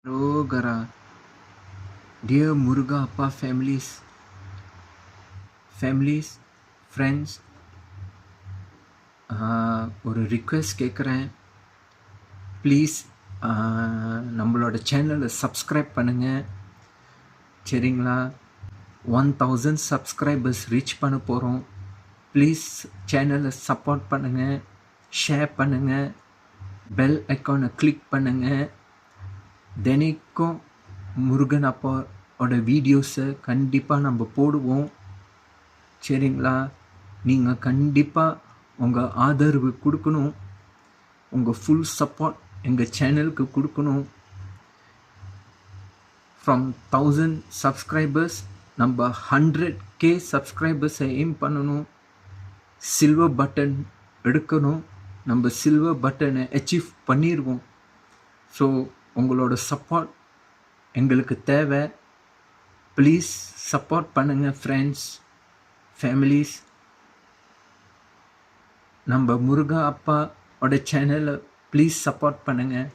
Rogara. Dear Muruga Appa families, friends, ஒரு request கேட்குறேன். Please நம்மளோட சேனலை சப்ஸ்கிரைப் பண்ணுங்கள். சரிங்களா? 1000 சப்ஸ்கிரைபர்ஸ் ரீச் பண்ண போகிறோம். ப்ளீஸ் சேனலை சப்போர்ட் பண்ணுங்கள், ஷேர் பண்ணுங்கள், பெல் ஐக்கானை கிளிக் பண்ணுங்கள். தினைக்கும் முருகன் அப்பாவோட வீடியோஸை கண்டிப்பாக நம்ம போடுவோம். சரிங்களா? நீங்கள் கண்டிப்பாக உங்கள் ஆதரவு கொடுக்கணும், உங்கள் ஃபுல் சப்போர்ட் எங்கள் சேனலுக்கு கொடுக்கணும். ஃப்ரம் 1000 சப்ஸ்கிரைபர்ஸ் நம்ம 100K சப்ஸ்கிரைபர்ஸை எய்ம் பண்ணணும். சில்வர் பட்டன் எடுக்கணும். நம்ம சில்வர் பட்டனை அச்சீவ் பண்ணிடுவோம். ஸோ உங்களோட சப்போர்ட் எங்களுக்கு தேவை. ப்ளீஸ் சப்போர்ட் பண்ணுங்கள் ஃப்ரெண்ட்ஸ், ஃபேமிலிஸ். நம்ம முருகா அப்பாவோட சேனலை ப்ளீஸ் சப்போர்ட் பண்ணுங்கள்.